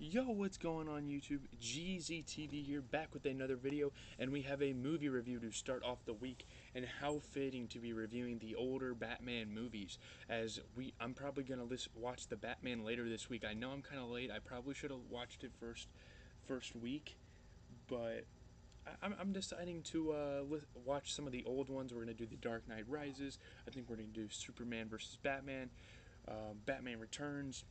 Yo, what's going on YouTube? GZTV here, back with another video, and we have a movie review to start off the week. And how fitting to be reviewing the older Batman movies, as I'm probably gonna watch the Batman later this week. I know I'm kind of late. I probably should have watched it first week, but I'm deciding to watch some of the old ones. We're gonna do the Dark Knight Rises. I think we're gonna do Superman versus Batman, Batman Returns,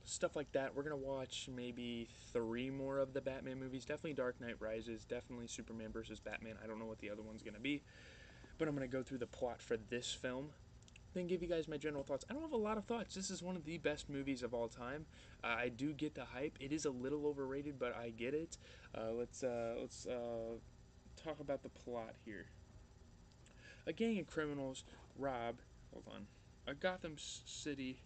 stuff like that. We're gonna watch maybe 3 more of the Batman movies. Definitely Dark Knight Rises. Definitely Superman versus Batman. I don't know what the other one's gonna be, but I'm gonna go through the plot for this film. Then give you guys my general thoughts. I don't have a lot of thoughts. This is one of the best movies of all time. I do get the hype. It is a little overrated, but I get it. Let's talk about the plot here. A gang of criminals rob. Hold on. A Gotham City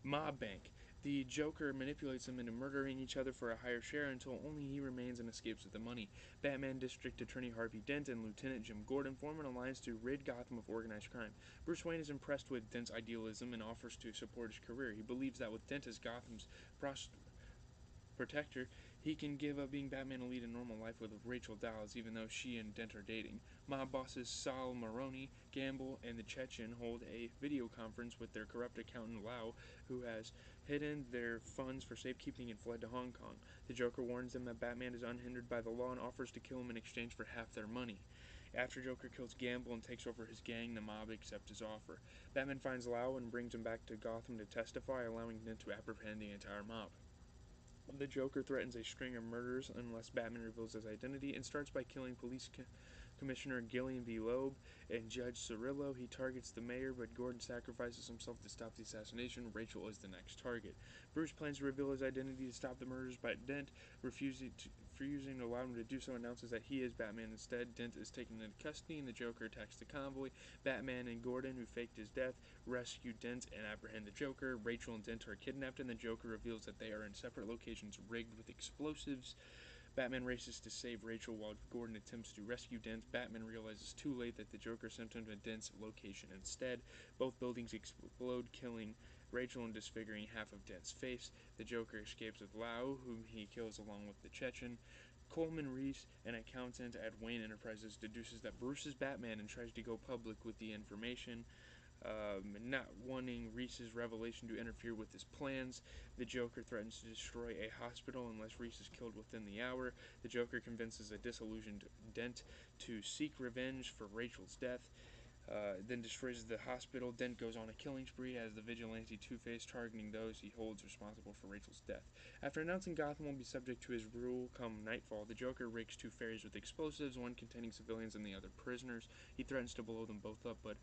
mob bank. The Joker manipulates them into murdering each other for a higher share until only he remains and escapes with the money. Batman District Attorney Harvey Dent and Lieutenant Jim Gordon form an alliance to rid Gotham of organized crime. Bruce Wayne is impressed with Dent's idealism and offers to support his career. He believes that with Dent as Gotham's protector, he can give up being Batman and lead a normal life with Rachel Dawes, even though she and Dent are dating. Mob bosses Sal Maroni, Gamble, and the Chechen hold a video conference with their corrupt accountant Lau, who has hidden their funds for safekeeping and fled to Hong Kong. The Joker warns them that Batman is unhindered by the law and offers to kill him in exchange for half their money. After Joker kills Gamble and takes over his gang, the mob accept his offer. Batman finds Lau and brings him back to Gotham to testify, allowing Dent to apprehend the entire mob. The Joker threatens a string of murders unless Batman reveals his identity and starts by killing police Commissioner Gillian V. Loeb and Judge Cirillo. He targets the mayor, but Gordon sacrifices himself to stop the assassination. Rachel is the next target. Bruce plans to reveal his identity to stop the murders, but Dent, refusing to allow him to do so, announces that he is Batman instead. Dent is taken into custody, and the Joker attacks the convoy. Batman and Gordon, who faked his death, rescue Dent and apprehend the Joker. Rachel and Dent are kidnapped, and the Joker reveals that they are in separate locations rigged with explosives. Batman races to save Rachel while Gordon attempts to rescue Dent. Batman realizes too late that the Joker sent him to Dent's location instead. Both buildings explode, killing Rachel and disfiguring half of Dent's face. The Joker escapes with Lau, whom he kills along with the Chechen. Coleman Reese, an accountant at Wayne Enterprises, deduces that Bruce is Batman and tries to go public with the information. Not wanting Reese's revelation to interfere with his plans, the Joker threatens to destroy a hospital unless Reese is killed within the hour. The Joker convinces a disillusioned Dent to seek revenge for Rachel's death, then destroys the hospital. Dent goes on a killing spree as the vigilante Two-Face, targeting those he holds responsible for Rachel's death. After announcing Gotham will be subject to his rule come nightfall, the Joker rigs 2 ferries with explosives, one containing civilians and the other prisoners. He threatens to blow them both up, but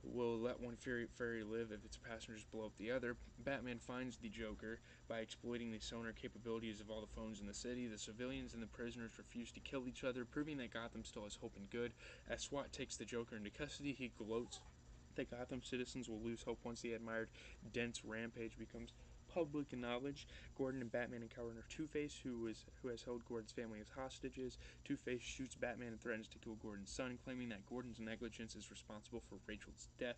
will let one ferry live if its passengers blow up the other. Batman finds the Joker by exploiting the sonar capabilities of all the phones in the city. The civilians and the prisoners refuse to kill each other, proving that Gotham still has hope and good. As SWAT takes the Joker into custody, he gloats that Gotham citizens will lose hope once the admired Dent's rampage becomes public knowledge. Gordon and Batman encounter Two-Face, who has held Gordon's family as hostages. Two-Face shoots Batman and threatens to kill Gordon's son, claiming that Gordon's negligence is responsible for Rachel's death.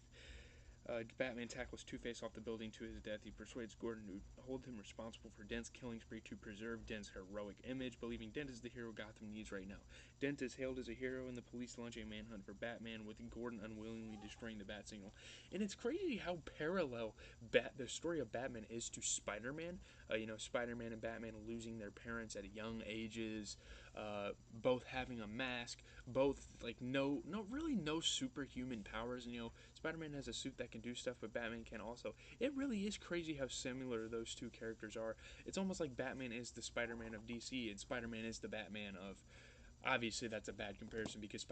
Batman tackles Two-Face off the building to his death. He persuades Gordon to hold him responsible for Dent's killing spree to preserve Dent's heroic image, believing Dent is the hero Gotham needs right now. Dent is hailed as a hero, and the police launch a manhunt for Batman, with Gordon unwillingly destroying the bat signal. And it's crazy how parallel the story of Batman is to Spider-Man. Spider-Man and Batman losing their parents at young ages, both having a mask, both really no superhuman powers. Spider-Man has a suit that can do stuff, but Batman can also. It really is crazy how similar those two characters are. It's almost like Batman is the Spider-Man of DC, and Spider-Man is the Batman of. Obviously, that's a bad comparison because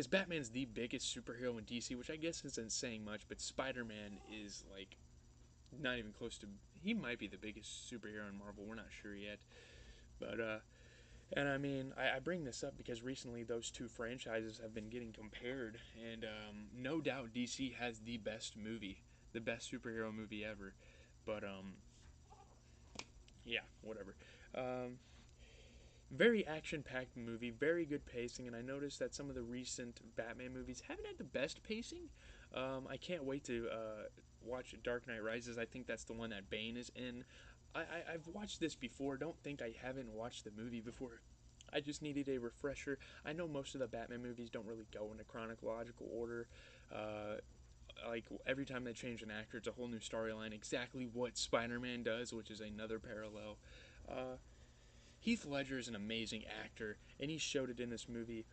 Batman's the biggest superhero in DC, which I guess isn't saying much, but Spider-Man is like not even close to. He might be the biggest superhero in Marvel. We're not sure yet, but and I mean, I bring this up because recently those two franchises have been getting compared, and no doubt DC has the best superhero movie ever. But yeah, whatever. Um, Very action-packed movie, very good pacing, and I noticed that some of the recent Batman movies haven't had the best pacing. I can't wait to watch Dark Knight Rises. I think that's the one that Bane is in. I've watched this before. Don't think I haven't watched the movie before. I just needed a refresher. I know most of the Batman movies don't really go in a chronological order. Uh, like every time they change an actor, it's a whole new storyline. Exactly what Spider-Man does, which is another parallel. Uh, Heath Ledger is an amazing actor, and he showed it in this movie.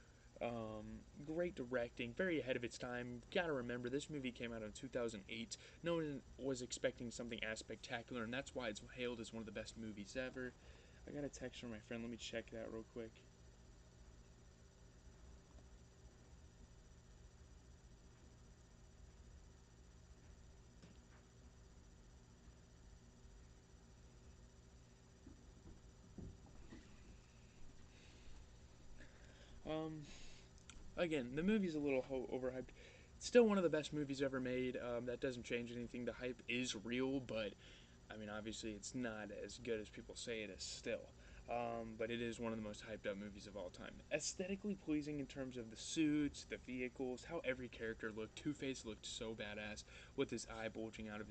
Great directing, very ahead of its time. Gotta remember, this movie came out in 2008. No one was expecting something as spectacular, and that's why it's hailed as one of the best movies ever. I got a text from my friend. Let me check that real quick. Um, Again, the movie's a little overhyped. It's still one of the best movies ever made. That doesn't change anything. The hype is real, but I mean, obviously, it's not as good as people say it is still. But it is one of the most hyped up movies of all time. Aesthetically pleasing in terms of the suits, the vehicles, how every character looked. Two Face looked so badass with his eye bulging out of